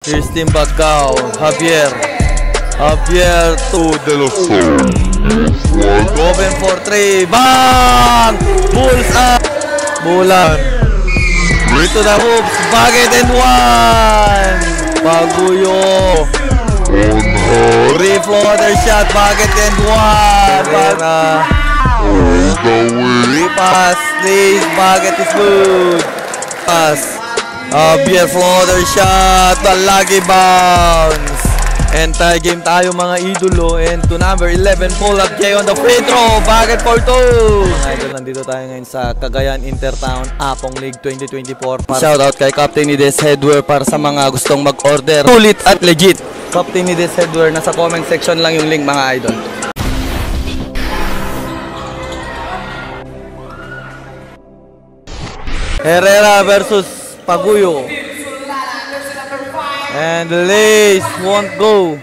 Here's Team Bagao, Javier to De Los Santos. Open for 3, bang! Bulls up! Bulan. To the hoops, Baget and 1! Paguyo. Three floater shot, Baget and 1! Repass, please, Baget is good. Pass. Javier floater shot, lagi bounce. Anti-game tayo mga idolo. And to number 11, pull-up Jay on the free throw. Baget for 2. Mga idol, nandito tayo ngayon sa Cagayan Intertown Apong League 2024. Shoutout kay Captain Nides Headwear para sa mga gustong mag-order. Sulit at legit. Captain Nides Headwear, nasa comment section lang yung link mga idol. Herrera versus Paguyo. And the lace won't go.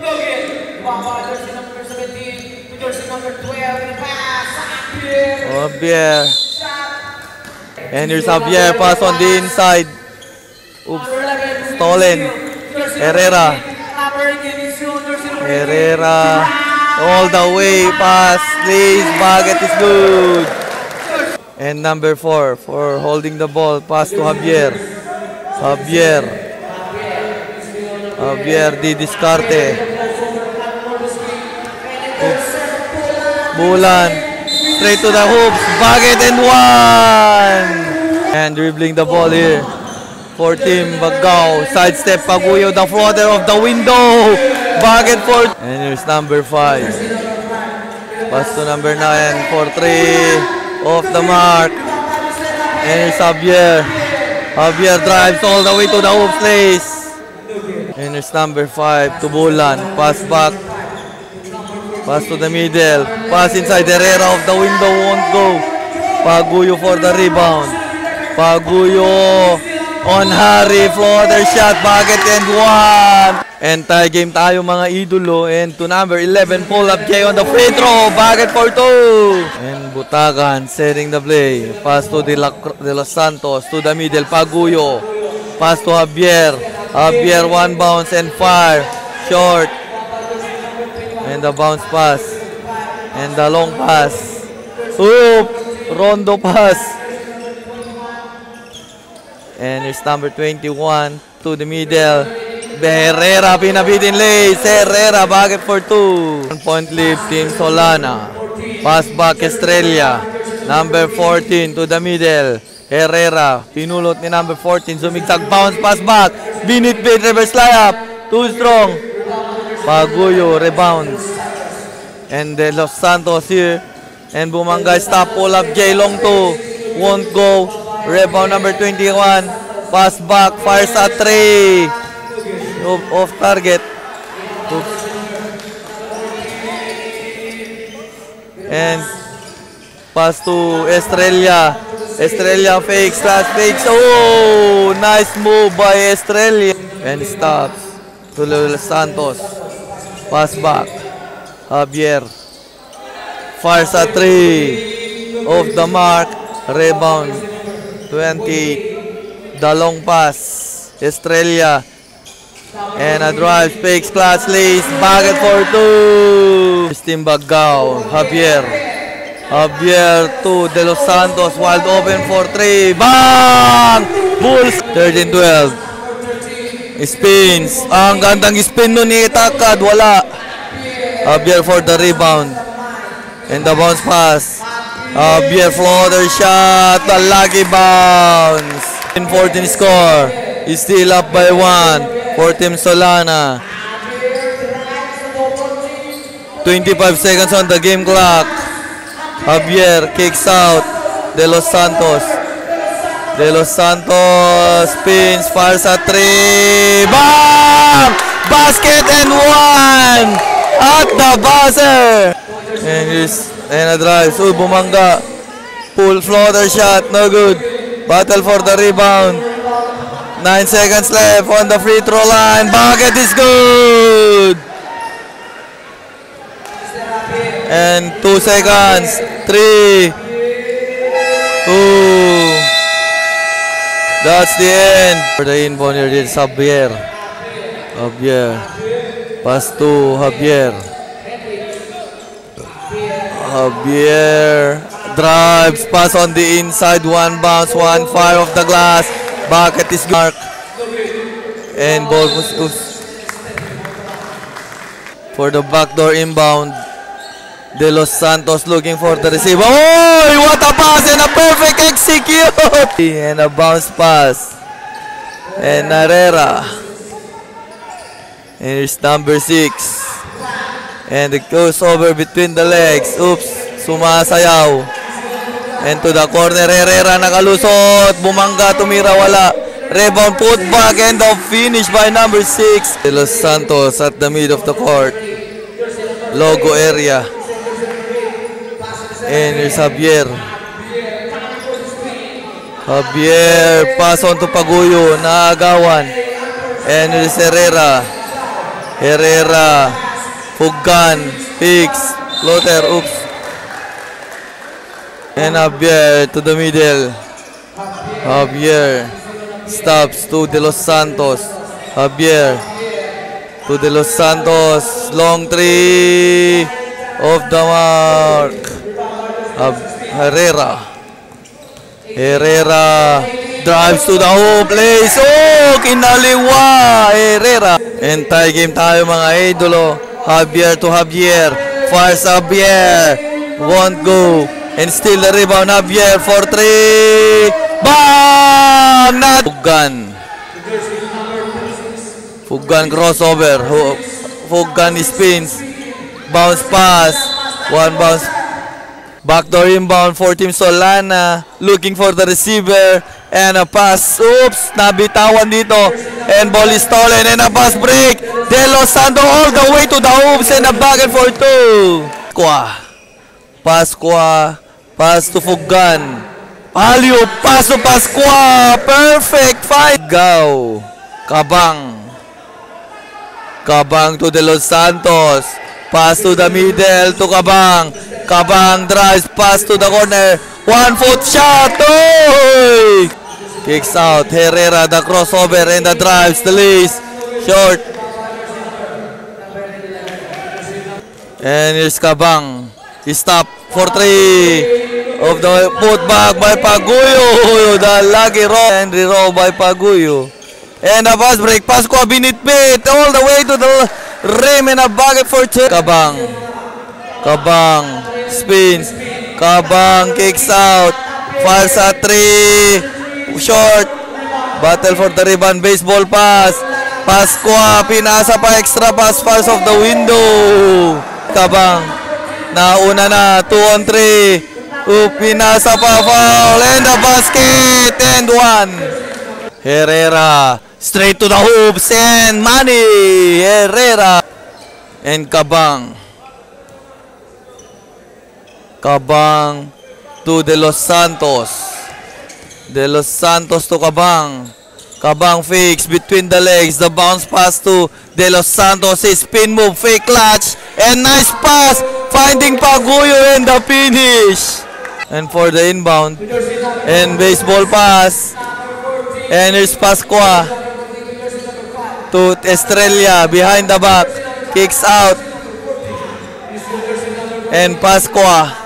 Javier. And here's Javier, pass on the inside. Oops, stolen. Herrera. All the way, pass, lace, Baget is good. And number 4 for holding the ball, pass to Javier. Javier di Discarte. Oops. Bulan. Straight to the hoops. Baget and 1! And dribbling the ball here for Team Bagao. Sidestep Paguyo, the floater of the window. Baget for... And here's number 5. Pass to number 9 for 3. Off the mark. And here's Javier. Javier drives all the way to the hoops place. And it's number 5 to Bulan. Pass back. Pass to the middle. Pass inside. Herrera of the window won't go. Paguyo for the rebound. Paguyo on Harry. Floater shot. Baget and 1. Anti-game tayo mga idolo. And to number 11, pull up Jay on the free throw. Baget for 2. And Butagan setting the play. Pass to De Los Santos. To the middle. Paguyo. Pass to Javier. Javier, one bounce and fire. Short. And the bounce pass. And the long pass. Oop! Rondo pass. And it's number 21 to the middle. Herrera, pinabitin lace. Herrera, Baget for 2. 1 point lead, Team Solana. Pass back, Estrella. Number 14 to the middle. Herrera, pinulot ni number 14. Zumigzag, bounce, pass back. Binit, reverse layup. Too strong. Paguyo, rebounds. And De Los Santos here. And Bumanga, stop, pull up, J long 2. Won't go. Rebound number 21. Pass back, fires at 3. Off target. Oops. And pass to Estrella. Estrella fakes, fakes. Oh, nice move by Estrella. And stops to Los Santos. Pass back. Javier. Fires at 3. Off the mark. Rebound. 28. The long pass. Estrella. And a drive. Fakes, lace. Baget for 2. Team Bagao. Javier to De Los Santos, wide open for 3. Bang! Bulls! 13-12. Spins. Ang gandang spin nun ni Takad. Wala. Javier for the rebound. And the bounce pass. Javier floater shot. The lucky bounce. 14 score. Is still up by 1 for Team Solana. 25 seconds on the game clock. Javier kicks out. De Los Santos. Spins, fires at 3. Bam! Basket and 1! At the buzzer! And a drive. Bumanga. Pull floater shot. No good. Battle for the rebound. 9 seconds left on the free throw line. Baget is good! And 2 seconds. 3, 2. That's the end. For the inbound here is Javier. Javier. Pass to Javier. Javier drives, pass on the inside, one bounce, one fire off the glass. Bucket is mark. And ball was for the backdoor inbound. De Los Santos looking for the receiver. Oh, what a pass and a perfect execute! And a bounce pass. And Herrera. And here's number 6. And it goes over between the legs. Oops, sumasayaw. And to the corner, Herrera nakalusot. Bumangga, tumira, wala. Rebound, put back, and the finish by number 6. De Los Santos at the mid of the court. Logo area. And here's Javier. Javier, pass on to Paguyo. Naagawan. And here's Herrera. Herrera. Fugan. Hicks. Floater. Oops. And Javier to the middle. Javier. Stops to De Los Santos. Javier. To De Los Santos. Long three. Off the mark. Herrera. Herrera drives to the hoop, place. Oh, kinaliwa Herrera. And tie game tayo mga idolo. Javier to Javier. Fires Javier. Won't go. And still the rebound. Javier for 3. Bam! Not Fugan. Fugan crossover. Fugan spins. Bounce pass. One bounce. Backdoor inbound for Team Solana. Looking for the receiver. And a pass. Oops. Nabitawan dito. And ball is stolen. And a pass break. De Los Santos all the way to the hoops. And a bucket for 2. Pascua. Pass to Fugan. Palio. Pass to Pascua. Perfect fight. Go. Cabang. Cabang to De Los Santos. Pass to the middle to Cabang. Cabang drives, pass to the corner. 1 foot shot. Oh! Kicks out. Herrera, the crossover and the drives. The lace. Short. And here's Cabang. He stopped for 3. Of the put back by Paguyo. The lucky roll. And re-roll by Paguyo. And a pass break. Pascua binitbit all the way to the rim and a bucket for 2. Cabang. Cabang. Spins. Cabang kicks out. Fires at 3. Short. Battle for the rebound. Baseball pass. Pascua. Pinasa pa extra pass. Fires off the window. Cabang. Nauna na. 2 on 3. Pinasa pa. Foul. And the basket. And 1. Herrera. Straight to the hoops. And money. Herrera. And Cabang. Cabang to De Los Santos. De Los Santos to Cabang. Cabang fakes between the legs. The bounce pass to De Los Santos. A spin move, fake clutch. And nice pass. Finding Paguyo and the finish. And for the inbound. And baseball pass. And here's Pascua. To Estrella. Behind the back. Kicks out. And Pascua.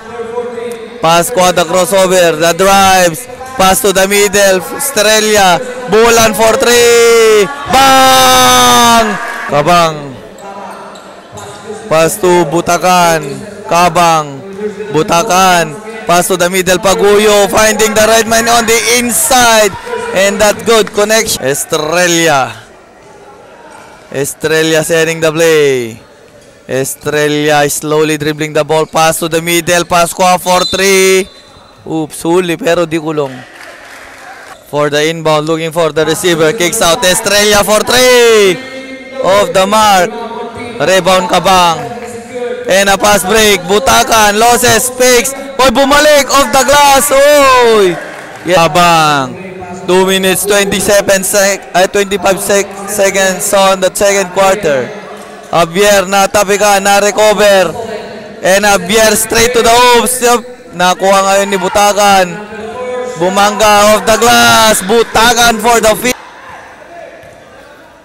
Pascua the crossover, the drives, pass to the middle, Estrella, Bulan for 3, bang! Cabang, pass to Butacan, Cabang, Butacan, pass to the middle, Paguyo, finding the right man on the inside, and that good connection. Estrella setting the play. Estrella is slowly dribbling the ball. Pass to the middle. Pascua for 3. Oops, huli pero di kulong. For the inbound, looking for the receiver. Kicks out. Estrella for 3. Off the mark. Rebound Cabang. And a pass break. Butacan. Loses. Picks. Oy, bumalik. Off the glass. Oy. Cabang. 2 minutes, 25 seconds on the second quarter. Javier natapikan, na-recover. And Javier straight to the hoops. Nakuha ngayon ni Butacan. Bumangga off the glass. Butacan for the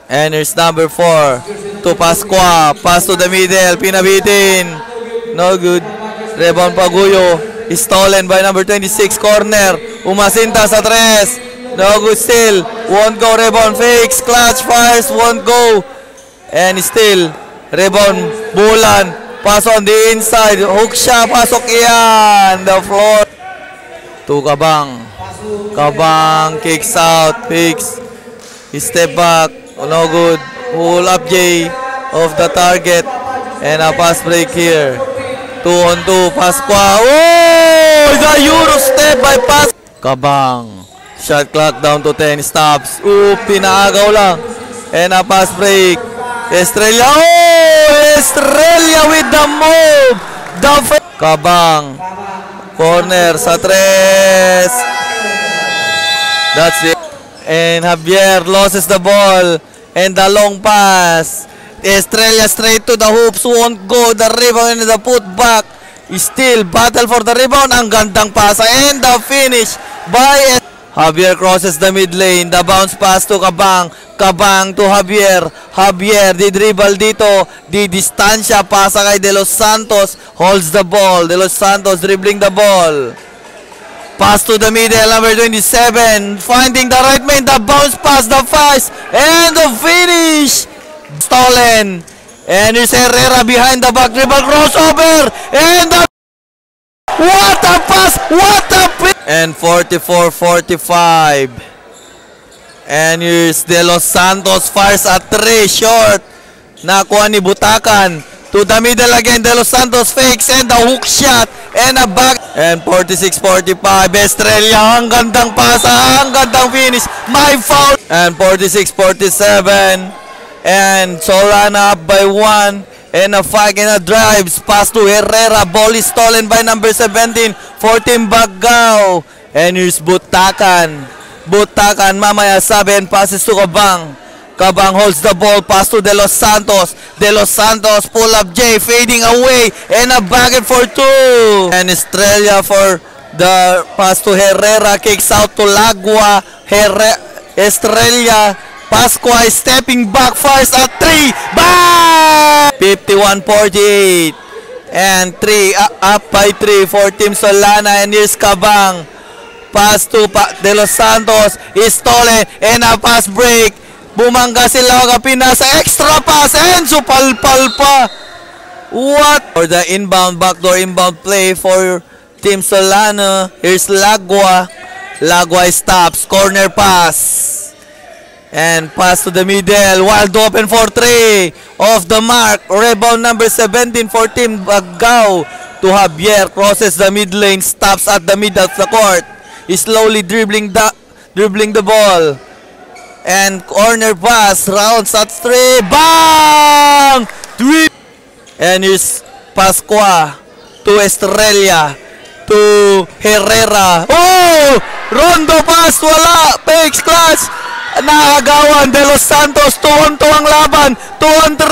And here's number 4 to Pascua. Pass to the middle. Pinabitin. No good. Rebound Paguyo. Stolen by number 26. Corner. Umasinta sa 3. No good still. Won't go. Rebound. Fakes. Clutch. Fires. Won't go. And still. Rebound. Bulan. Pass on the inside. Hook siya. Pasok yan. The floor. To Kabang. Kabang kicks out. Fakes. Step back. No good. Pull up J of the target. And a pass break here. 2-on-2. Pascua. Oh! The Euro step by Pas. Kabang. Shot clock down to 10 stops. Pinaagaw lang. And a pass break. Estrella. Oh! Estrella with the move. Kabang. Corner sa 3. That's it. And Javier loses the ball. And the long pass. Estrella straight to the hoops. Won't go. The rebound and the putback. Still battle for the rebound. Ang gandang pasa. And the finish by Javier crosses the mid lane. The bounce pass to Kabang. Kabang to Javier. Javier di dribble dito. Di distansya. Pasa kay De Los Santos. Holds the ball. De Los Santos dribbling the ball. Pass to the middle, number 27. Finding the right man, the bounce pass, the fast, and the finish. Stolen. And here's Herrera behind the back, dribble crossover. And the... What a pass! What a... And 44-45. And here's De Los Santos, fires at 3, short. Nakuha ni Butakan. To the middle again, De Los Santos fakes and the hook shot and a back. And 46-45, Estrella, ang gandang pasa, ang gandang finish, my foul. And 46-47, and Solana up by 1, and a 5 and a drives, pass to Herrera, ball is stolen by number 17, 14 Bagao. And here's Butakan, Butakan, mamaya 7, passes to Kabang. Kabang holds the ball, pass to De Los Santos. De Los Santos, pull up J, fading away, and a bucket for 2. And Estrella for the pass to Herrera, kicks out to Lagua. Estrella, Pascua is stepping back, fires at 3. Bang! 51-48. And 3, up by 3 for Team Solana. And here's Kabang. Pass to De Los Santos, is stolen, and a pass break. Bumangga sila pinasa extra pass and supalpal pa. What? For the inbound, backdoor inbound play for Team Solana. Here's Lagua. Lagua stops. Corner pass. And pass to the middle. Wild open for 3. Off the mark. Rebound number 17 for Team Bagao. To Javier. Crosses the mid lane. Stops at the middle of the court. He's slowly dribbling the ball. And corner pass, rounds at 3, bang! 3! And here's Pascua to Estrella, to Herrera. Oh! Rondo pass, wala! Fakes, clutch! Nakagawan, De Los Santos, 2-on-2 ang laban, 2-on-3!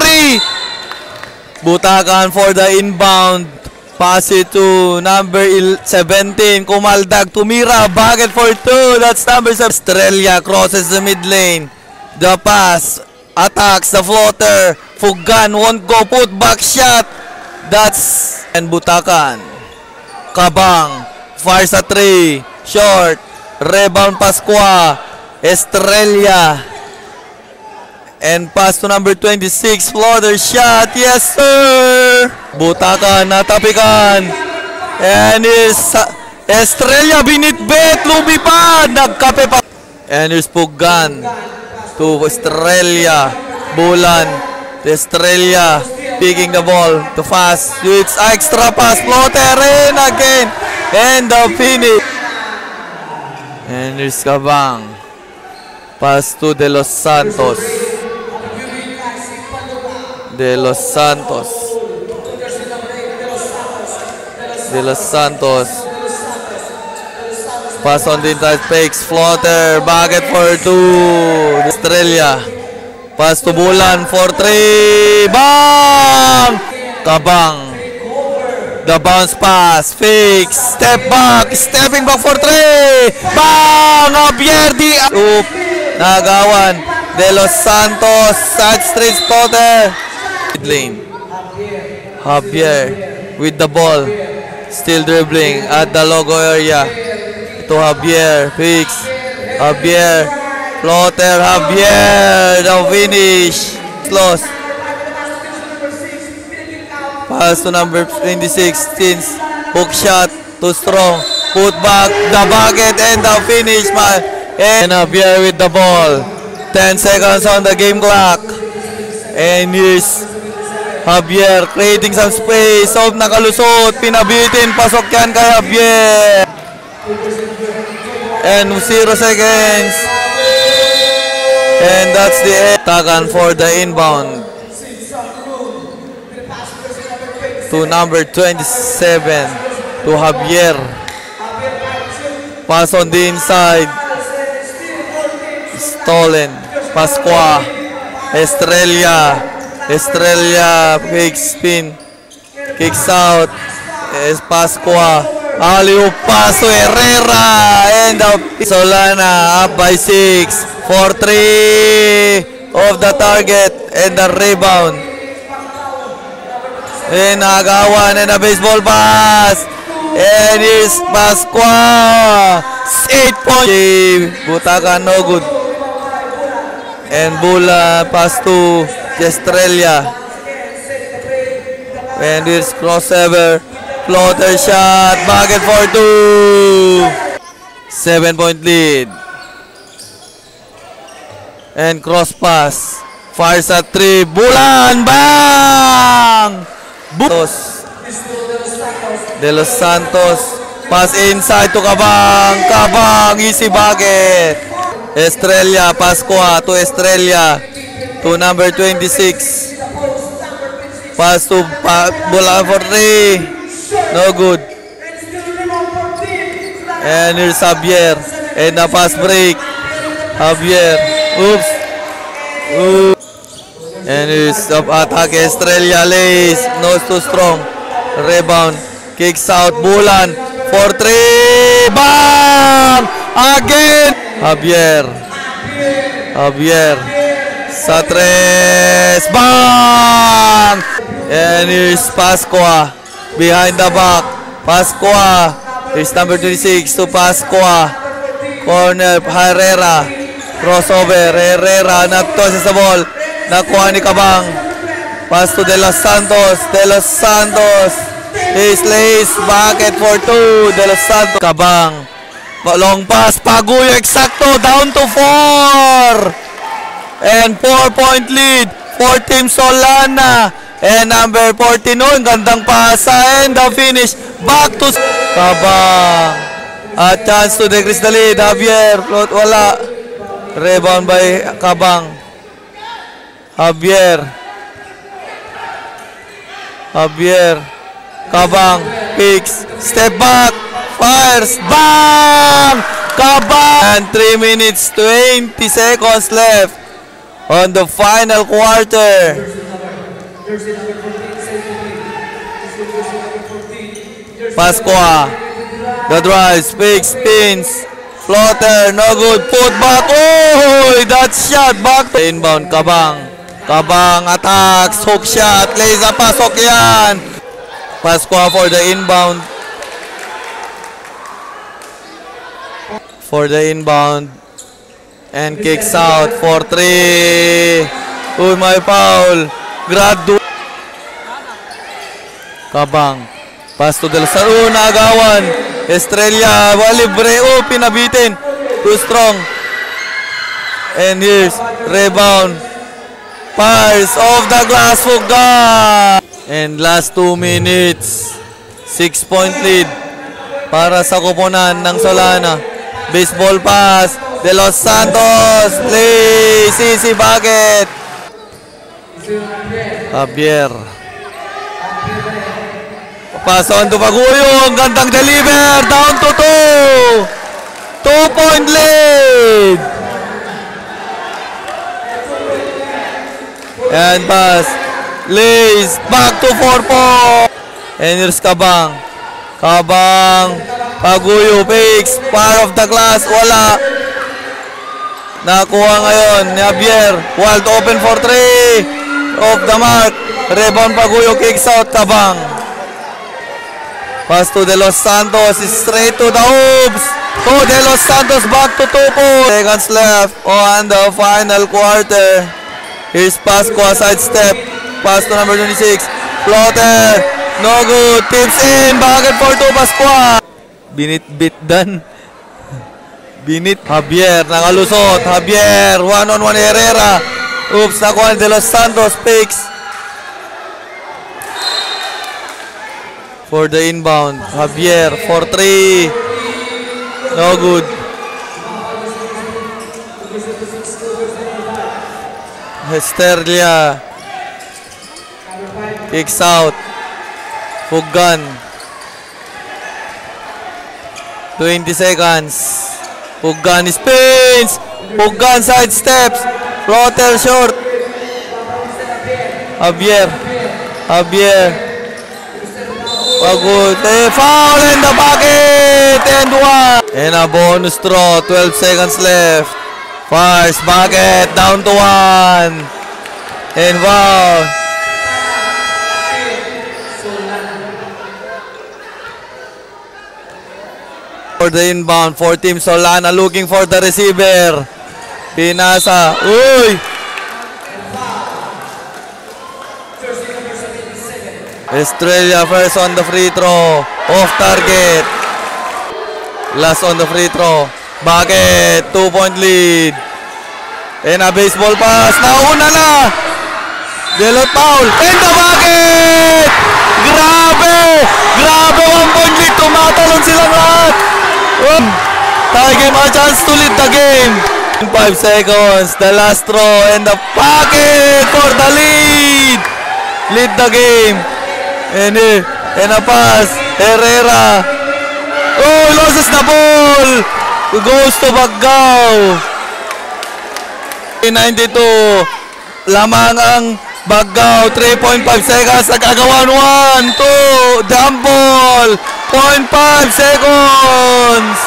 Butakan for the inbound. Pass it to number 17, Kumaldag, Tumira, bucket for 2, that's number 7. Estrella crosses the mid lane. The pass, attacks the floater. Fugan won't go, put back shot. That's, and Butakan. Kabang, fires at 3, short. Rebound Pascua. Estrella. And pass to number 26, floater shot, yes sir! Butakan, natapikan. And is Estrella, binitbit, lumipad, nagkape pa. And here's Pugan to Estrella, Bulan, to Estrella, picking the ball, to fast, it's extra pass, floater in again, and the finish. And here's Kabang, pass to De Los Santos. De Los Santos. De Los Santos. Pass on the inside, fakes, floater, bucket for 2. Estrella. Pass to Bulan for 3. Bang! Kabang. The bounce pass, fakes, step back, stepping back for 3. Bang! Javier di... Nagawan. De Los Santos, side street spotter. Mid lane. Javier with the ball. Still dribbling at the logo area. To Javier, fix. Javier, floater, Javier, the finish. Lost. Pass to number 26, Tins. Hook shot, too strong. Put back, the bucket, and the finish. And Javier with the ball. 10 seconds on the game clock. And here's Javier creating some space. Sob nakalusot. Pinabitin. Pasok yan kay Javier. And 0 seconds. And that's the end. Tagan for the inbound. To number 27. To Javier. Pass on the inside. Stolen. Pascua. Estrella. Estrella. Big spin. Kicks out. Es Pascua. Alley-oop pass to Herrera. And Solana up by 6. 4-3 of the target. And the rebound. And Agawan and a baseball pass. And here's Pascua. 8 points. Butakan no good. And Bula pass to Estrella. And here's crossover. Floater shot. Bucket for 2. 7-point lead. And cross pass. Fires at 3. Bulan. Bang! De Los Santos. Pass inside to Cabang. Cabang. Easy bucket. Estrella. Pascua to Estrella. To number 26. Pass to Bulan for 3. No good. And here's Javier. And the pass break. Javier. Oops. Oops. And here's the attack. Estrella lays. No, too strong. Rebound. Kicks out. Bulan. For 3. Bang! Again. Javier. Javier. Sa 3. Bang! And here's Pascua. Behind the back. Pascua. Here's number 26 to Pascua. Corner. Herrera. Crossover. Herrera. Nagtoses sa ball. Nakuha ni Cabang. Pass to De Los Santos. De Los Santos. Lays. Bucket for 2. De Los Santos. Cabang. Long pass. Paguyo. Eksakto. Down to 4. And 4-point lead for Team Solana. And number 14. Gandang pasa. And the finish. Back to Cabang. A chance to decrease the lead. Javier. Float. Wala. Rebound by Cabang. Javier. Javier. Cabang. Picks. Step back. Fires. Bang! Cabang! And 3 minutes 20 seconds left on the final quarter. Pascua. The drive. Picks. Spins. Floater. No good. Put back. Oh! That shot. Back to inbound. Cabang. Cabang attacks, hook shot, lays a pasok yan. Pascua for the inbound. For the inbound. And kicks out for 3. Uy, may foul. Gradu. Cabang. Pass to Del San. Nagawan. Estrella. Libre. Pinabitin. Too strong. And here's rebound. Fires off the glass. Fuga. And last 2 minutes. 6-point lead para sa koponan ng Solana. Baseball pass. De Los Santos. Lays. Easy bucket. Javier. Pass on to Paguyo. Ang gandang deliver. Down to 2. 2-point lead. And pass. Lays. Back to 4-4. And here's Cabang. Cabang. Paguyo. Fakes. Far of the glass. Wala. Nakuha ngayon ni Javier. Wild open for 3. Off the mark. Rebound Paguyo, kicks out, Tabang. Pass to De Los Santos. Straight to the hoops. Oh, De Los Santos back to 2 points. Seconds left on the final quarter. Here's Pascua, side step. Pass to number 26. Floater. No good. Tips in. Bucket for 2, Pascua. Binit-bit dan. Binit. Javier, nangalusot. Javier, one-on-one Herrera. Oops, nakuha De Los Santos. Picks. For the inbound. Javier, for 3. No good. Hesterlia. Kicks out. Pugan. 20 seconds. Pugan spins. Pugan side steps. Floater short. Javier. Javier. Pagod. Foul in the bucket. And 1. And a bonus throw. 12 seconds left. Fires bucket. Down to 1. And foul. For the inbound, for Team Solana looking for the receiver. Pinasa. Uy! Estrella first on the free throw. Off target. Last on the free throw. Bucket. 2-point lead. And a baseball pass. Nauna na! Delot foul. And the bucket! Grabe! Grabe! 1-point lead. Tumatalon silang lahat. Tie game, a chance to lead the game. 5 seconds, the last throw, and the pocket for the lead. Lead the game. And a pass, Herrera. Oh, loses the ball. Goes to Baggao. 92. Lamang ang Baggao. 3.5 seconds. Nagkagawan 1, 2. Jump ball. 0.5 seconds.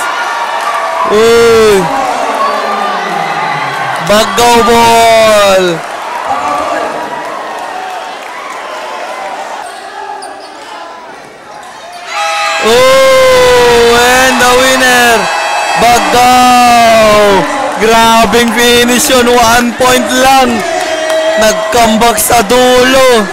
Uy. Baggao ball. Oh, and the winner, Baggao. Grabing finish yun. 1 point lang. Nag-comeback sa dulo.